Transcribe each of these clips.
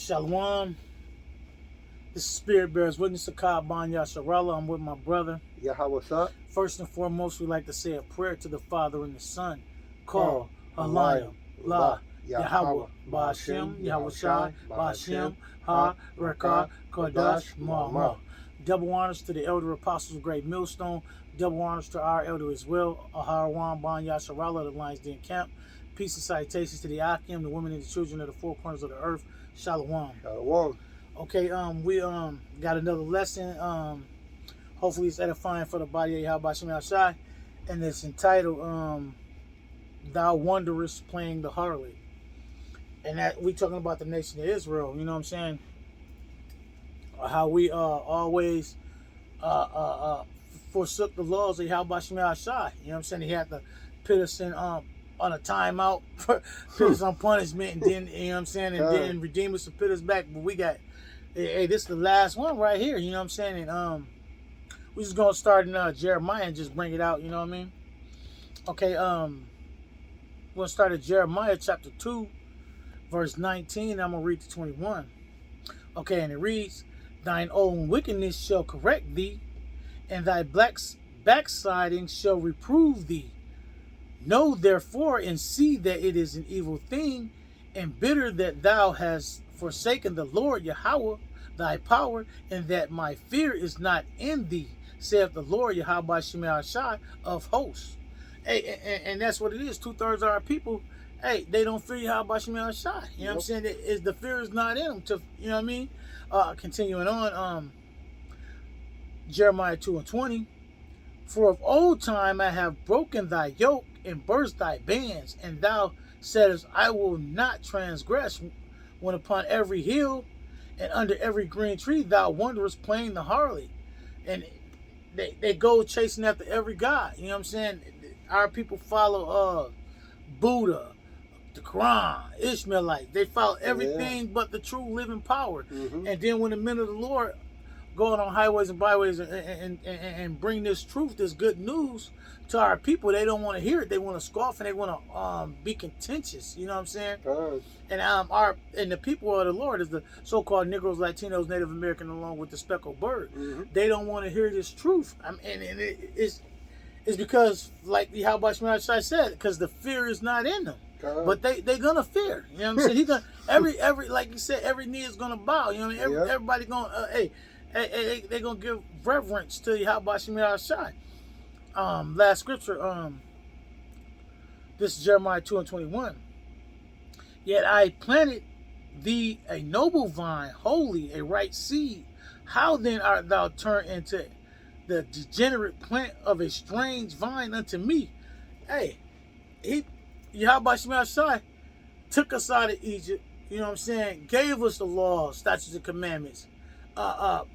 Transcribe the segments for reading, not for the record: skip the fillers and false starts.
Shalom. This is Spirit Bears Witness Akab Ban Yasharallah. I'm with my brother. Yeah, how what's up? First and foremost, we like to say a prayer to the Father and the Son. Call Alayim, La Yahweh, Yahweh Ba'Hashem Yahweh Shai Ba'Hashem Ha Rekah Kodash Ma'amah. Double honors to the elder apostles of Great Millstone. Double honors to our elder as well. Aharawan Ban Yasharallah, the Lions Den Camp. Peace and salutations to the Akim, the women and the children of the four corners of the earth. Shalom. Shalom. Okay, we got another lesson. Hopefully it's edifying for the body of Yahweh Shai, and it's entitled Thou Wanderest Playing the Harlot. And that we talking about the nation of Israel, you know what I'm saying? How we always forsook the laws of Yahweh Shai. You know what I'm saying? He had to put us in on a timeout, put us on punishment, and then, you know what I'm saying, and then redeem us and put us back. But we got, hey, this is the last one right here, you know what I'm saying? And we just gonna start in Jeremiah and just bring it out, you know what I mean? Okay, we're gonna start at Jeremiah chapter 2, verse 19. I'm gonna read to 21. Okay, and it reads, Thine own wickedness shall correct thee, and thy backsliding shall reprove thee. Know therefore and see that it is an evil thing and bitter that thou hast forsaken the Lord Yahweh thy power, and that my fear is not in thee, saith the Lord Yahweh Shai of hosts. Hey, and that's what it is. 2/3 of our people, hey, they don't fear Yahweh Shai. You know what I'm saying? The fear is not in them. You know what I mean? Continuing on, Jeremiah 2:20. For of old time I have broken thy yoke and burst thy bands, and thou saidst, I will not transgress, when upon every hill and under every green tree thou wanderest playing the harlot. And they go chasing after every god. You know what I'm saying? Our people follow Buddha, the Quran, Ishmaelite. They follow everything but the true living power. And then when the men of the Lord go out on highways and byways and bring this truth, this good news to our people, they don't want to hear it. They want to scoff and they want to be contentious. You know what I'm saying? And the people of the Lord is the so-called Negroes, Latinos, Native American, along with the speckled bird. They don't want to hear this truth. I mean, and it's because, like the Yahweh Shai said, because the fear is not in them. But they gonna fear. You know what I'm saying? He gonna every like you said, every knee is gonna bow. You know what I mean? Everybody gonna hey, they gonna give reverence to Yahweh Shai. Last scripture, this is Jeremiah 2:21. Yet I planted thee a noble vine, holy, a right seed. How then art thou turned into the degenerate plant of a strange vine unto me? Hey, Yahweh Shai took us out of Egypt, you know what I'm saying, gave us the laws, statutes, and commandments,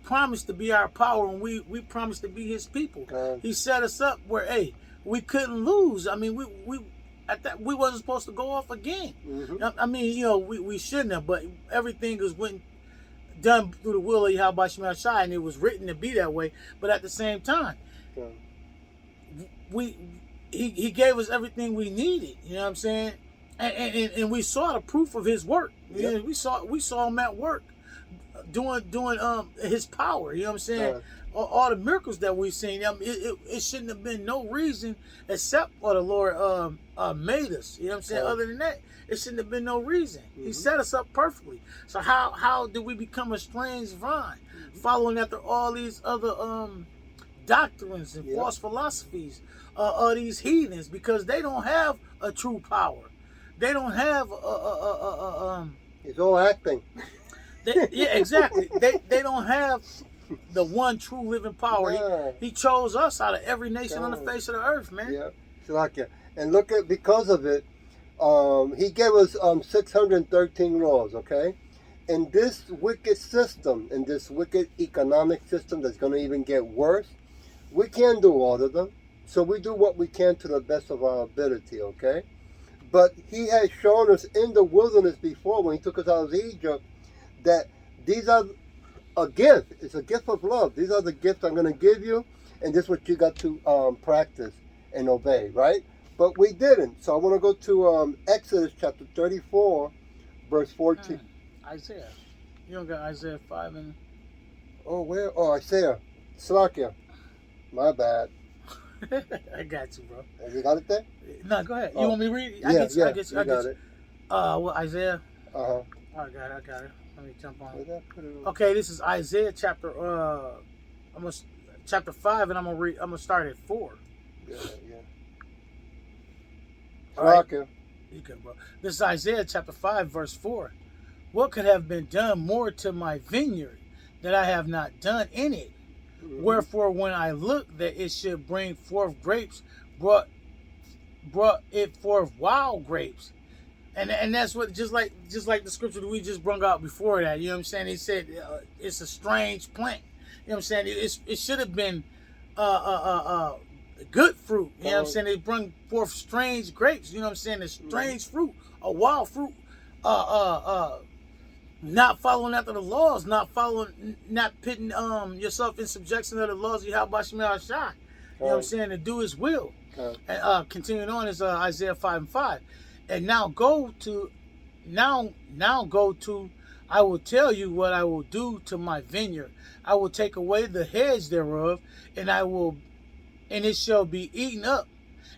promised to be our power, and we promised to be his people. He set us up where, hey, we couldn't lose. I mean, we wasn't supposed to go off again. I mean, you know, we shouldn't have, but everything was done through the will of Yahweh Shai, and it was written to be that way. But at the same time, he gave us everything we needed. You know what I'm saying? And we saw the proof of his work. You know, we saw him at work doing his power. You know what I'm saying? All the miracles that we've seen. I mean, it shouldn't have been no reason except for the Lord made us. You know what I'm saying? Other than that, it shouldn't have been no reason. He set us up perfectly. So how did we become a strange vine, following after all these other doctrines and false philosophies of these heathens? Because they don't have a true power. They don't have it's all acting. Exactly. They don't have the one true living power. He chose us out of every nation on the face of the earth, man. And look at, because of it, he gave us 613 laws, okay? In this wicked system, in this wicked economic system that's going to even get worse, we can't do all of them. So we do what we can to the best of our ability, okay? But he has shown us in the wilderness before, when he took us out of Egypt, that these are a gift. It's a gift of love. These are the gifts I'm going to give you, and this is what you got to practice and obey, right? But we didn't. So I want to go to Exodus chapter 34, verse 14. Isaiah. You don't got Isaiah 5 and. Oh, where? Oh, Isaiah. Slakia. My bad. I got you, bro. You got it there? No, go ahead. Oh. You want me to read? Yeah, I get you. yeah, I get you. you I get got you. it. What Isaiah? Uh-huh. I got it. I got it. Let me jump on. Where'd I put it on? Okay, this is Isaiah chapter. Chapter 5, and I'm gonna start at 4. Yeah. All right. Slakia. You good, bro. This is Isaiah chapter 5, verse 4. What could have been done more to my vineyard that I have not done in it? Mhm. Wherefore, when I looked that it should bring forth grapes, brought it forth wild grapes. And that's what just like the scripture that we just brought out before that. You know what I'm saying? He said it's a strange plant. You know what I'm saying? It should have been good fruit. You know what I'm saying? They bring forth strange grapes. You know what I'm saying? A strange fruit, a wild fruit. Not following after the laws, not putting yourself in subjection to the laws of Yahweh Shai. You know what I'm saying? To do His will. And continuing on is Isaiah 5 and 5. And now go to, I will tell you what I will do to my vineyard. I will take away the hedge thereof, and it shall be eaten up,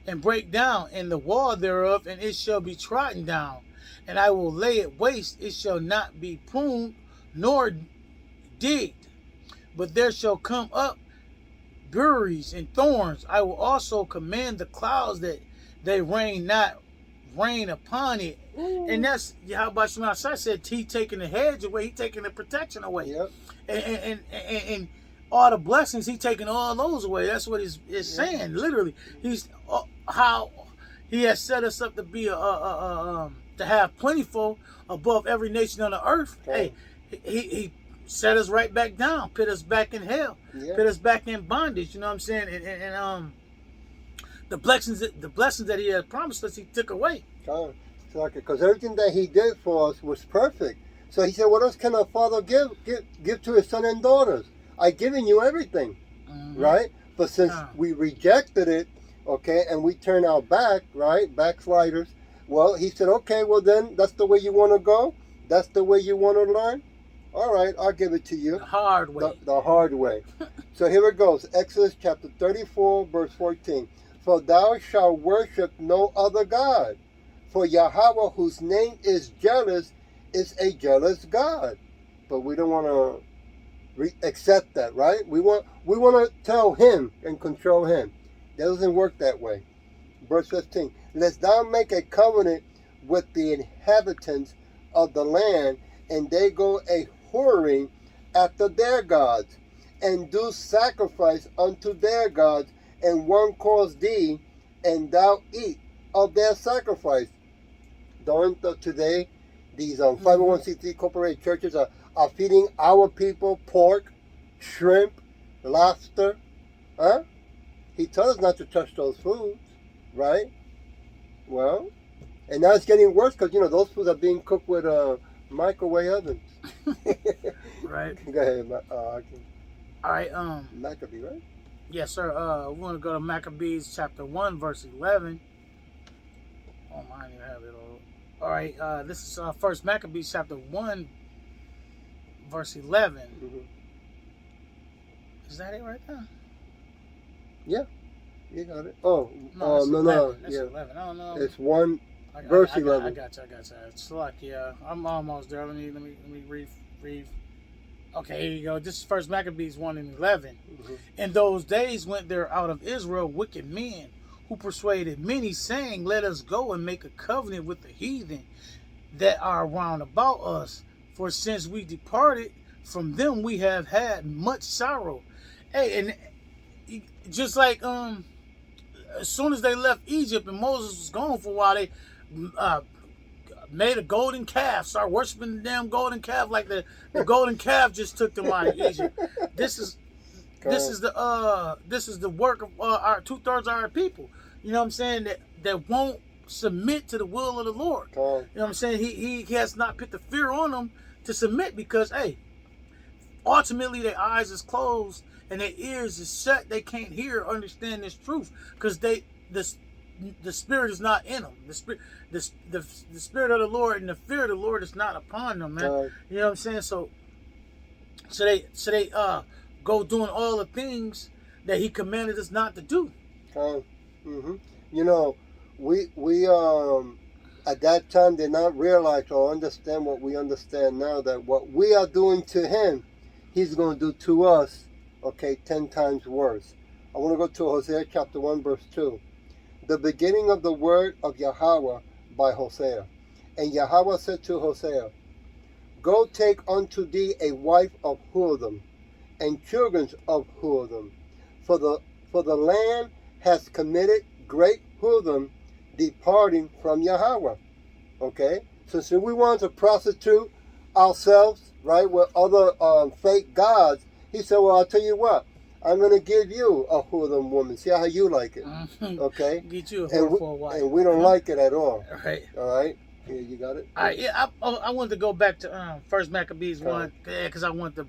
and break down, and the wall thereof, and it shall be trodden down. And I will lay it waste, it shall not be pruned, nor digged. But there shall come up berries and thorns. I will also command the clouds that they rain upon it. Ooh. And that's Yahweh Shai said He taking the hedge away, He taking the protection away. Yep. And all the blessings, He taking all those away. That's what He's saying. Literally, He's how He has set us up to be to have plentiful above every nation on the earth. Okay. Hey, he set us right back down, put us back in hell, put us back in bondage. You know what I'm saying? And the blessings that He had promised us, He took away. Because everything that He did for us was perfect. So He said, what else can a father give to his son and daughters? I've given you everything, right? But since we rejected it, okay, and we turn our back, right, backsliders, well, He said, okay, well then, that's the way you want to go? That's the way you want to learn? All right, I'll give it to you. The hard way. The hard way. So here it goes. Exodus chapter 34, verse 14. For thou shalt worship no other God. For Yahweh, whose name is jealous, is a jealous God. But we don't want to accept that, right? We want to tell Him and control Him. That doesn't work that way. Verse 15. Lest thou make a covenant with the inhabitants of the land, and they go a whoring after their gods, and do sacrifice unto their gods, and one calls thee, and thou eat of their sacrifice. Don't today these 501c3 corporate churches are feeding our people pork, shrimp, lobster? Huh? He told us not to touch those foods, right? Well, and now it's getting worse because, those foods are being cooked with microwave ovens. Right. Go ahead. All right. Maccabee, right? Yes, sir. We want to go to Maccabees chapter 1, verse 11. Oh, mine you have it all. All right. This is First Maccabees chapter 1, verse 11. Mm-hmm. Is that it right there? Yeah. You got it. Oh, no. That's yeah. 11. I don't know. It's verse 11. I got you. It's like, yeah, I'm almost there. Let me read. Okay, here you go. This is First Maccabees 1 and 11. Mm-hmm. In those days went there out of Israel wicked men, who persuaded many, saying, let us go and make a covenant with the heathen that are round about us. For since we departed from them, we have had much sorrow. Hey, and just like as soon as they left Egypt and Moses was gone for a while, they made a golden calf, started worshiping the damn golden calf, like the golden calf just took them out of Egypt. This is the work of our 2/3 of our people. You know what I'm saying? That won't submit to the will of the Lord. You know what I'm saying? He has not put the fear on them to submit because, hey, ultimately their eyes is closed and their ears is shut. They can't hear or understand this truth because the spirit is not in them. The spirit of the Lord and the fear of the Lord is not upon them, man. You know what I'm saying? So they go doing all the things that He commanded us not to do. You know, we at that time did not realize or understand what we understand now, that what we are doing to Him, He's going to do to us, 10 times worse. I want to go to Hosea chapter 1 verse 2. The beginning of the word of Yahweh by Hosea. And Yahweh said to Hosea, Go take unto thee a wife of whoredom, and children of whoredom, for the land has committed great whoredom, departing from Yahweh. So since we want to prostitute ourselves, right, with other fake gods, He said, well, I'll tell you what, I'm going to give you a whoredom woman. See how you like it. Get you a whore for a wife. And we don't like it at all. All right. Yeah, you got it? All right, yeah, I wanted to go back to First Maccabees 1, because I want to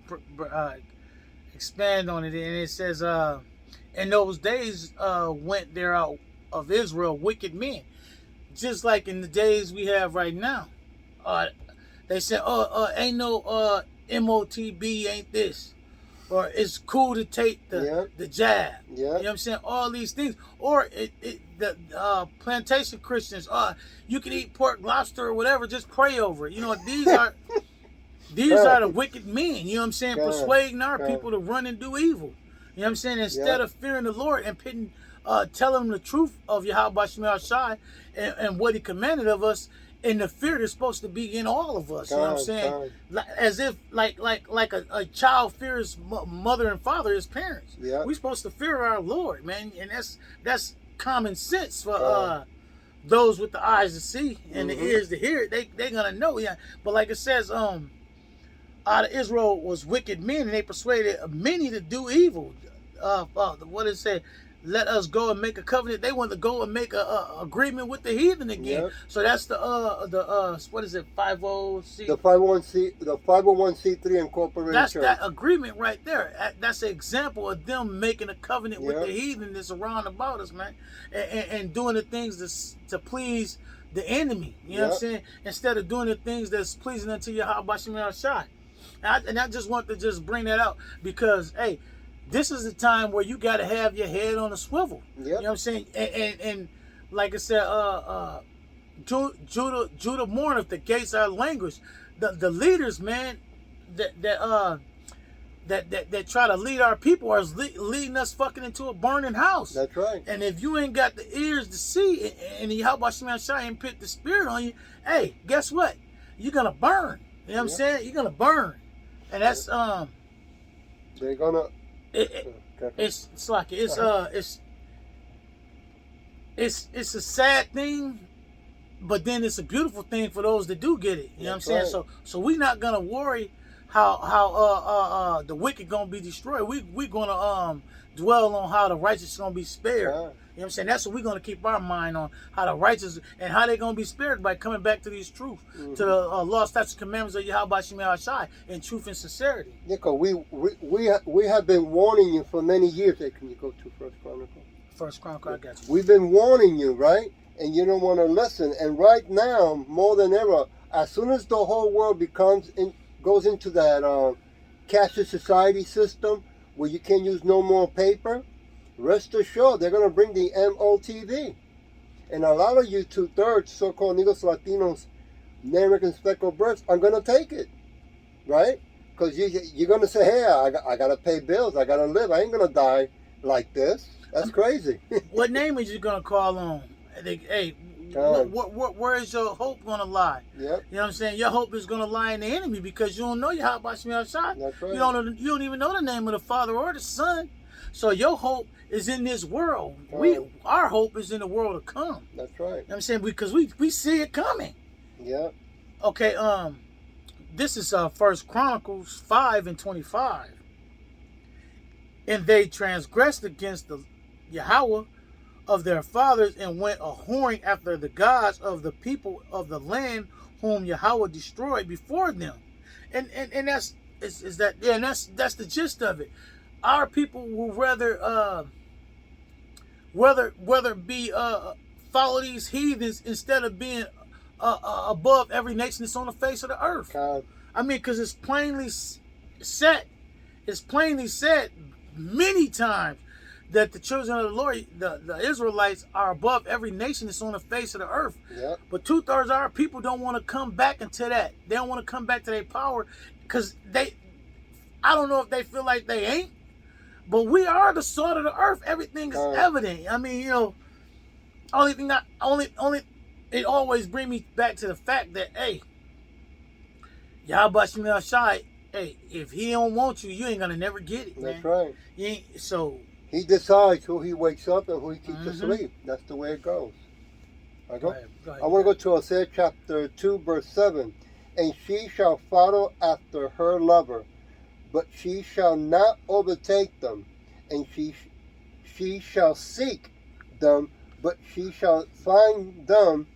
expand on it. And it says, in those days went there out of Israel wicked men, just like in the days we have right now. They said, ain't no MOTB, ain't this. Or it's cool to take the jab. You know what I'm saying? All these things. Or the plantation Christians, you can eat pork, lobster, or whatever, just pray over it. You know, these are the wicked men, you know what I'm saying, persuading our people to run and do evil. You know what I'm saying? Instead of fearing the Lord and telling them the truth of Yahweh Shemel Shai and what He commanded of us, and the fear that's supposed to be in all of us. You know what I'm saying? As if like a child fears mother and father as parents. We're supposed to fear our Lord, man, and that's common sense for those with the eyes to see and the ears to hear it. They're gonna know. But like it says, out of Israel was wicked men, and they persuaded many to do evil. What it say? Let us go and make a covenant. They want to go and make a agreement with the heathen again. So that's the what is it, 50C? The 501c3 incorporated That's church. That agreement right there. That's an example of them making a covenant with the heathen that's around about us, man, and doing the things to please the enemy. You know what I'm saying? Instead of doing the things that's pleasing unto Yahweh Shemel Shai. And I just want to just bring that out because, hey, this is the time where you got to have your head on a swivel. You know what I'm saying? And like I said, Judah mourneth, the gates are languished. The leaders, man, that try to lead our people are leading us fucking into a burning house. That's right. And if you ain't got the ears to see, and Yahweh Shemel Shai ain't put the spirit on you, hey, guess what? You're gonna burn. You know what I'm saying? You're gonna burn. And that's they're gonna. It's like it's a sad thing, but then it's a beautiful thing for those that do get it. You know what I'm saying? So we're not gonna worry how the wicked gonna be destroyed. We're gonna dwell on how the righteous gonna be spared. You know what I'm saying? That's what we're going to keep our mind on, how the righteous, and how they're going to be spared by coming back to these truths, to the law, statutes, commandments of Yahweh Shemel Shai in truth and sincerity. Nico, we have been warning you for many years. Hey, can you go to First Chronicle? First Chronicle, I got you. We've been warning you, right? And you don't want to listen. And right now, more than ever, as soon as the whole world goes into that cashless society system where you can't use no more paper, rest assured, they're going to bring the MOTV. And a lot of you 2/3 so-called Negros, Latinos, Native American speckled birds are going to take it, right? Because you're going to say, hey, I got to pay bills. I got to live. I ain't going to die like this. That's crazy. What name is you going to call on? Hey, where is your hope going to lie? You know what I'm saying? Your hope is going to lie in the enemy because you don't know Yahweh Shemel Shai. That's right. You don't even know the name of the Father or the Son. So your hope is in this world. Our hope is in the world to come. That's right. You know what I'm saying? Because we see it coming. Okay, this is First Chronicles 5:25. And they transgressed against the Yahweh of their fathers and went a whoring after the gods of the people of the land whom Yahweh destroyed before them. And that's the gist of it. Our people will rather be follow these heathens instead of being above every nation that's on the face of the earth. I mean, because it's plainly set. It's plainly said many times that the children of the Lord, the Israelites, are above every nation that's on the face of the earth. Yep. But 2/3 of our people don't want to come back into that. They don't want to come back to their power because I don't know if they feel like they ain't, but we are the salt of the earth. Everything is evident. I mean, it always brings me back to the fact that, hey, Yahweh Shemel Shai, hey, if he don't want you, you ain't gonna never get it, man. That's right. You ain't, so he decides who he wakes up and who he keeps asleep. That's the way it goes. go ahead. I want to go to Hosea chapter 2, verse 7. And she shall follow after her lover, but she shall not overtake them. And she shall seek them, but she shall find them.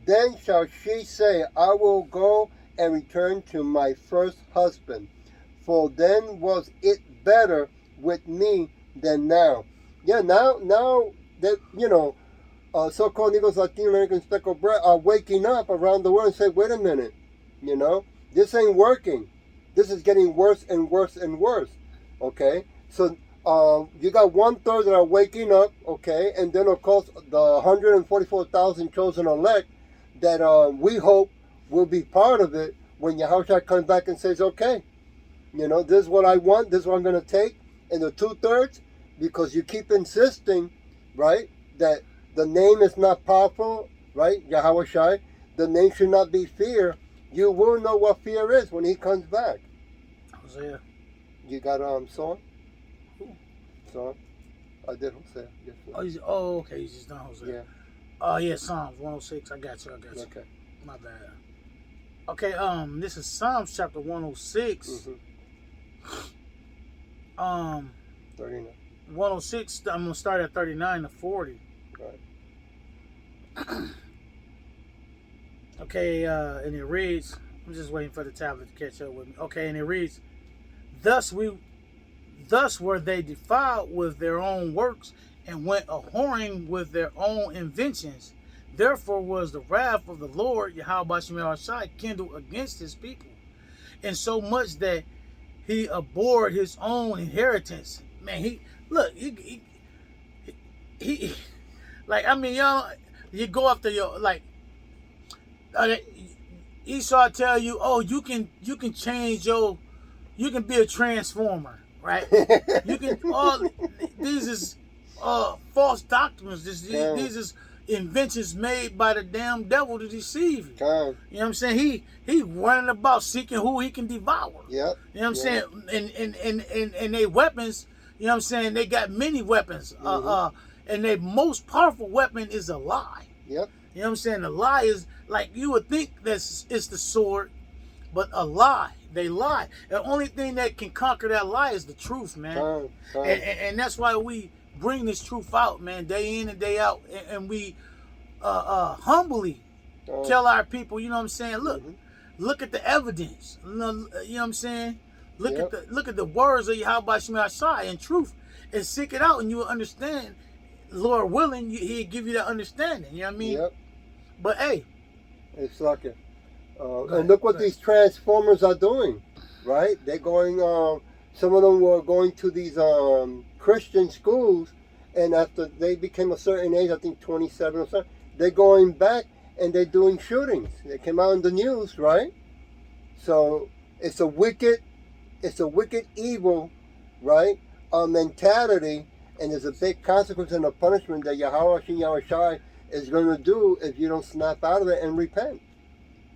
Then shall she say, I will go and return to my first husband, for then was it better with me than now. Yeah, now that, so-called Negros, Latino Americans, speckled bread are waking up around the world and say, wait a minute, this ain't working. This is getting worse and worse and worse, okay? So you got 1/3 that are waking up, okay? And then, of course, the 144,000 chosen elect that we hope will be part of it when Yahushua comes back and says, okay, this is what I want, this is what I'm going to take. And the 2/3, because you keep insisting, right, that the name is not powerful, right, Yahushua, the name should not be fear. You will know what fear is when he comes back. Hosea. You got song? Song? I did Hosea. Yes, okay, you just done Hosea. Yeah. Yeah, Psalms 106. I got you. Okay. My bad. Okay, this is Psalms chapter 106. 39. 106, I'm gonna start at 39 to 40. Right. Okay, and it reads, I'm just waiting for the tablet to catch up with me. Okay, and it reads, Thus were they defiled with their own works, and went a-whoring with their own inventions. Therefore was the wrath of the Lord, Yahweh Shemel Shai, kindled against his people, in so much that he abhorred his own inheritance. Man, he like, I mean, y'all, you go after your, like, Esau tell you, oh, you can change you can be a transformer, right? You can, these is false doctrines. These is inventions made by the damn devil to deceive you. You know what I'm saying? He running about seeking who he can devour. Yep. You know what I'm saying? And they weapons, you know what I'm saying? They got many weapons. And their most powerful weapon is a lie. Yep. You know what I'm saying? The lie is, like, you would think it's the sword, but a lie. They lie. The only thing that can conquer that lie is the truth, man. And that's why we bring this truth out, man, day in and day out. And we humbly tell our people, you know what I'm saying? Look at the evidence. You know what I'm saying? Look at the words of Yahweh Shemel Shai in truth, and seek it out, and you will understand. Lord willing, he'll give you that understanding. You know what I mean? Yep. But hey, it's like it. And look what these transformers are doing, right? They're going. Some of them were going to these Christian schools, and after they became a certain age, I think 27 or something, they're going back and they're doing shootings. They came out in the news, right? So it's a wicked evil, right? Mentality, and there's a big consequence and a punishment that Yahweh Shai is going to do if you don't snap out of it and repent.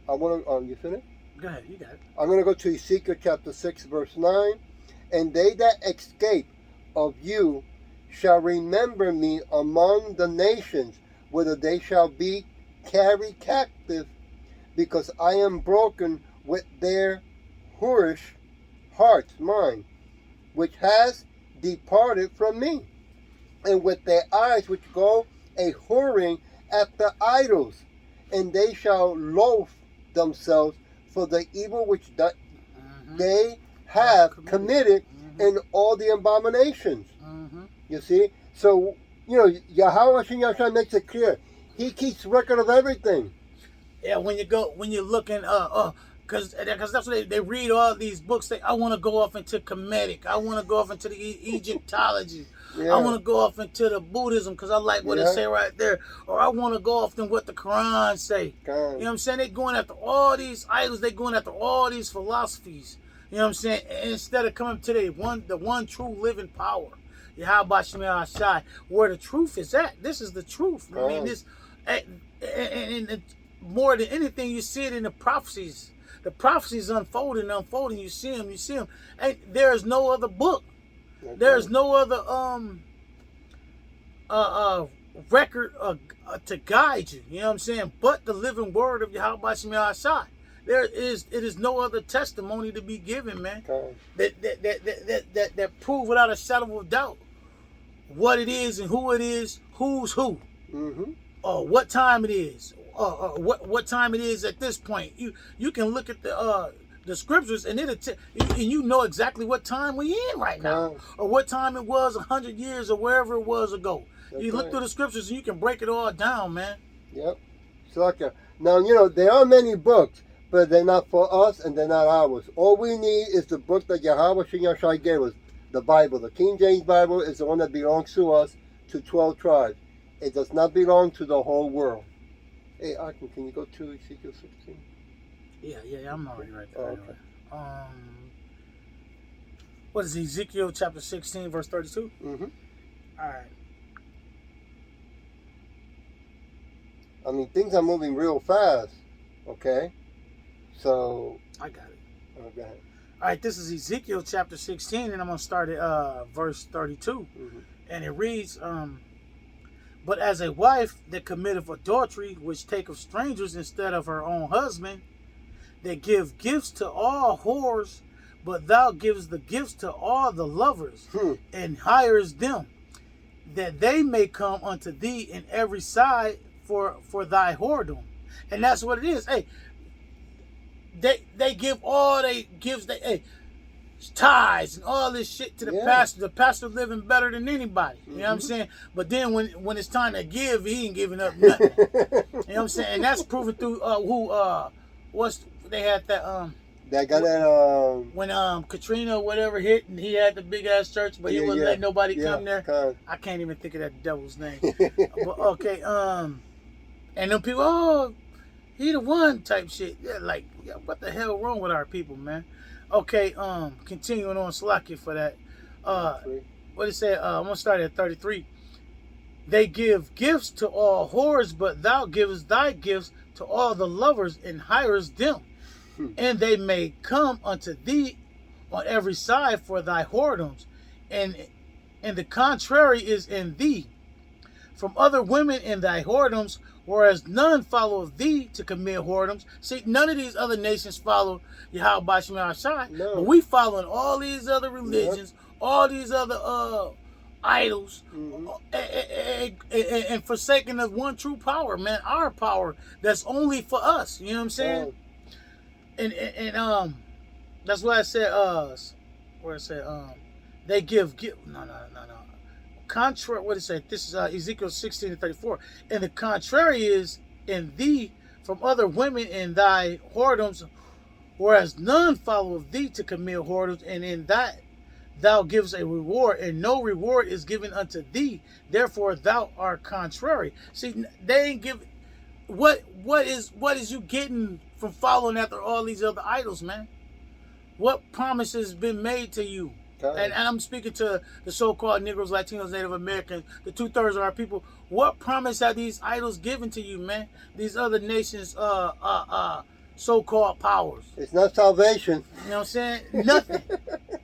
I want to. You finished? Go ahead, you got it. I'm going to go to Ezekiel chapter 6, verse 9. And they that escape of you shall remember me among the nations, whether they shall be carried captive, because I am broken with their whorish hearts, mine, which has departed from me, and with their eyes which go a whoring after idols, and they shall loathe themselves for the evil which they have committed in all the abominations. You see? So, Yahweh Shemel makes it clear. He keeps record of everything. Yeah, when you're looking, because that's what they read all these books. I want to go off into Kemetic. I want to go off into the Egyptology. Yeah. I want to go off into the Buddhism because I like what it say right there. Or I want to go off in what the Quran say. You know what I'm saying? They're going after all these idols. They're going after all these philosophies. You know what I'm saying? Instead of coming to the one true living power. Yahweh Shemel Ashai, where the truth is at. This is the truth. I mean, this, and more than anything, you see it in the prophecies. The prophecies unfolding. You see them. And there is no other book. There is no other record to guide you. You know what I'm saying? But the living word of Yahweh Shemel Ashai. It is no other testimony to be given, man. That prove without a shadow of doubt what it is and who it is, who's who, what time it is, what time it is at this point. You can look at the scriptures and and you know exactly what time we in right now, or what time it was 100 years or wherever it was ago. You look through the scriptures and you can break it all down, man. Yep. So now there are many books, but they're not for us and they're not ours. All we need is the book that Yahweh Shai gave us, the Bible. The King James Bible is the one that belongs to us, to 12 tribes. It does not belong to the whole world. Hey, Arkin, can you go to Ezekiel 16? Yeah, I'm already right there. Okay. What is Ezekiel chapter 16, verse 32? Mm-hmm. All right. I mean, things are moving real fast, okay? So... I got it. Oh, go ahead. All right, this is Ezekiel chapter 16, and I'm going to start at verse 32. And it reads, But as a wife that committeth adultery, which taketh strangers instead of her own husband, that give gifts to all whores, but thou givest the gifts to all the lovers, and hirest them, that they may come unto thee in every side for thy whoredom. And that's what it is. Hey, they give all they gives, tithes and all this shit to the pastor. The pastor living better than anybody. You know what I'm saying? But then when it's time to give, he ain't giving up nothing. You know what I'm saying? And that's proven through they had that They got that when Katrina or whatever hit and he had the big ass church, but he wouldn't let nobody come there. I can't even think of that devil's name. But okay, and them people, he the one type shit. Yeah, like, what the hell wrong with our people, man? Okay, continuing on, Slakia for that. What it say? I'm gonna start at 33. They give gifts to all whores, but thou givest thy gifts to all the lovers and hirest them, and they may come unto thee on every side for thy whoredoms, and the contrary is in thee from other women in thy whoredoms, whereas none follow thee to commit whoredoms. See, none of these other nations follow Yahweh Shemel Ashai, but we following all these other religions, all these other idols, and forsaking the one true power, man, our power that's only for us. You know what I'm saying? And that's why I said where it said they give no. Contrary, what it said? This is Ezekiel 16:34. And the contrary is in thee from other women in thy whoredoms, whereas none follow of thee to commit whoredoms, and in that thou givest a reward, and no reward is given unto thee. Therefore thou art contrary. See, they ain't give. What is you getting from following after all these other idols, man? What promises been made to you? And I'm speaking to the so-called Negroes, Latinos, Native Americans, the 2/3 of our people. What promise have these idols given to you, man? These other nations, so-called powers. It's not salvation. You know what I'm saying? Nothing.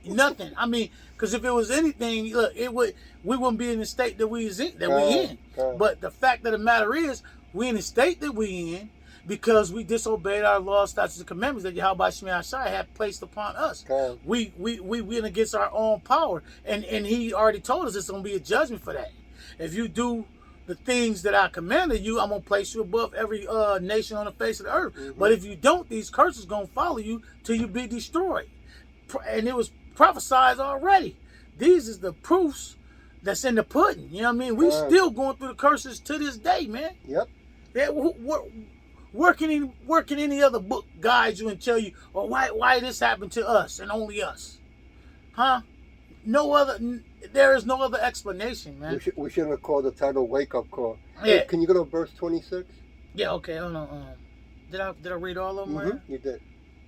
Nothing. I mean, because if it was anything, look, we wouldn't be in the state that we in. But the fact of the matter is, we in the state that we in because we disobeyed our laws, statutes, and commandments that Yahweh Shemel Ashai had placed upon us. We went against our own power, and he already told us there's going to be a judgment for that. If you do the things that I commanded you, I'm going to place you above every nation on the face of the earth. But if you don't, these curses going to follow you till you be destroyed. And it was prophesied already. These is the proofs that's in the pudding. You know what I mean? We still going through the curses to this day, man. Yep. Where can any other book guide you and tell you, well, why this happened to us and only us? Huh? No other. There is no other explanation, man. We should have called the title "Wake Up Call." Yeah. Hey, can you go to verse 26? Yeah. Okay. Hold on. Did I read all of them? Right? You did.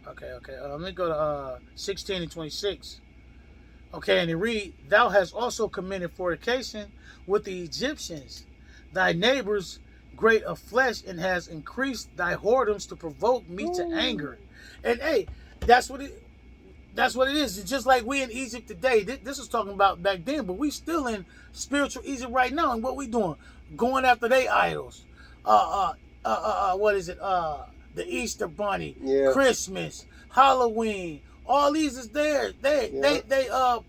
Okay. Let me go to 16 and 26. Okay, and they read, "Thou hast also committed fornication with the Egyptians, thy neighbors, great of flesh, and has increased thy whoredoms to provoke me to anger." And hey, that's what it is. It's just like we in Egypt today. This is talking about back then, but we still in spiritual Egypt right now. And what we doing? Going after their idols. What is it? The Easter Bunny, Christmas, Halloween. All these is there. They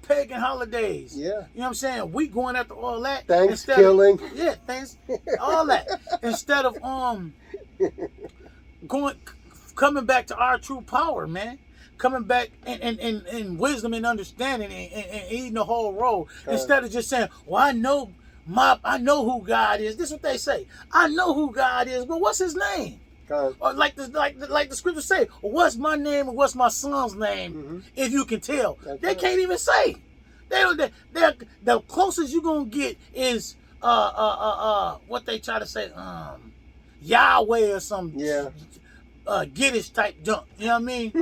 pagan holidays. Yeah. You know what I'm saying? We going after all that. Thanksgiving. All that. Instead of coming back to our true power, man. Coming back in wisdom and understanding and eating the whole roll. Instead of just saying, well, I know who God is. This is what they say. I know who God is, but what's his name? Or like the scriptures say, what's my name and what's my son's name? If you can tell. They can't even say. The closest you're gonna get is what they try to say, Yahweh or some Giddish type junk. You know what I mean?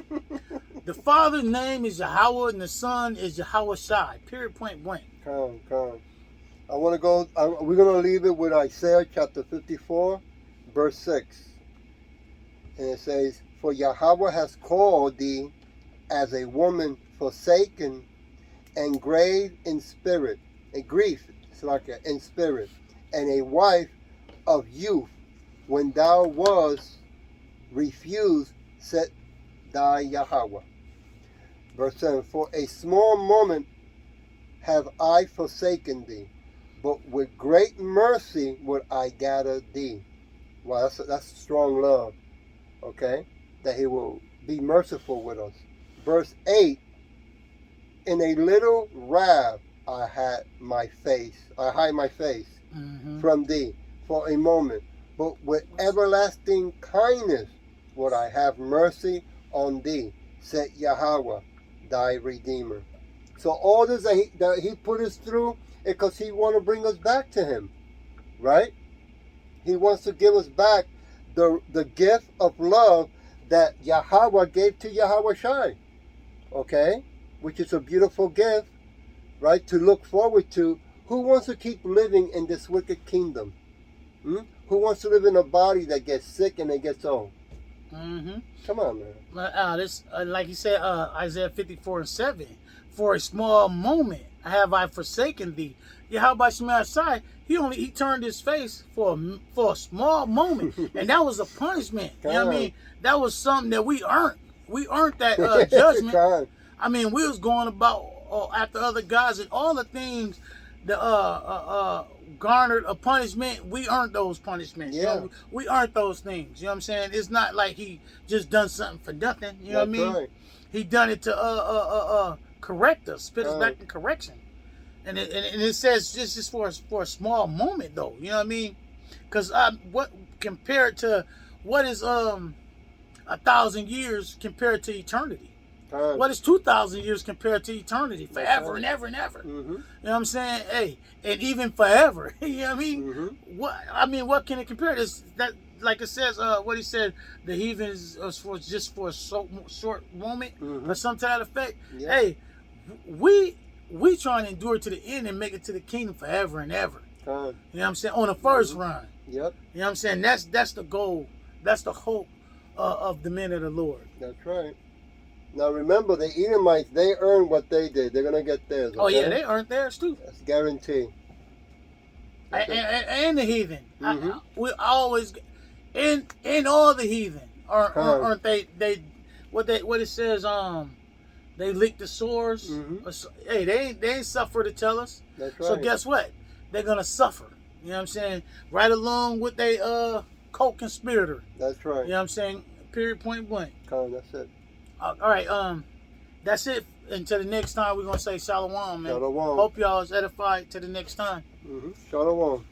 The Father's name is Yahweh and the Son is Yahweh Shai. Period, point blank. Come. I want to go. We're going to leave it with Isaiah chapter 54, verse 6. And it says, "For Yahweh has called thee as a woman forsaken and grave in spirit, a grief, it's like in spirit, and a wife of youth, when thou was refused, said thy Yahweh." Verse 7, "For a small moment have I forsaken thee, but with great mercy would I gather thee." Wow, that's strong love, okay? That he will be merciful with us. Verse 8, "In a little wrath I hide my face from thee for a moment, but with everlasting kindness would I have mercy on thee, said Yahweh, thy Redeemer." So all this that he put us through is because he wants to bring us back to him, right? He wants to give us back the gift of love that Yahweh gave to Yahweh Shai, okay? Which is a beautiful gift, right? To look forward to. Who wants to keep living in this wicked kingdom? Who wants to live in a body that gets sick and it gets old? Come on, man. This, like he said, Isaiah 54 and 7. "For a small moment have I forsaken thee." Yahweh Shai, he turned his face for a small moment, and that was a punishment. You know what I mean? That was something that we earned. We earned that judgment. I mean, we was going about after other gods and all the things that garnered a punishment. We earned those punishments. Yeah. You know, we earned those things. You know what I'm saying? It's not like he just done something for nothing. You know what I mean? Right. He done it to correct us, spit us back in correction. And it says just for a small moment though. You know what I mean? Because what compared to what is 1,000 years compared to eternity? What is 2,000 years compared to eternity? Forever and ever and ever. You know what I'm saying? Hey, and even forever. You know what I mean? What can it compare to? That, like it says, what he said, the heathen is for just for a short moment or something to that effect. Yeah. Hey, we trying to endure to the end and make it to the kingdom forever and ever. You know what I'm saying? On the first run. Yep. You know what I'm saying? That's the goal. That's the hope of the men of the Lord. That's right. Now remember, the Edomites, they earned what they did. They're going to get theirs. Okay? Oh yeah, they earned theirs too. That's guaranteed. And the heathen. We always, in all the heathen, aren't they what it says, they lick the sores. Hey, they ain't suffer to tell us. That's right. So guess what? They're gonna suffer. You know what I'm saying? Right along with they co-conspirator. That's right. You know what I'm saying? Period, point blank. That's it. All right, that's it. Until the next time, we're gonna say shalom, man. Shalom. Hope y'all is edified. To the next time. Shalom.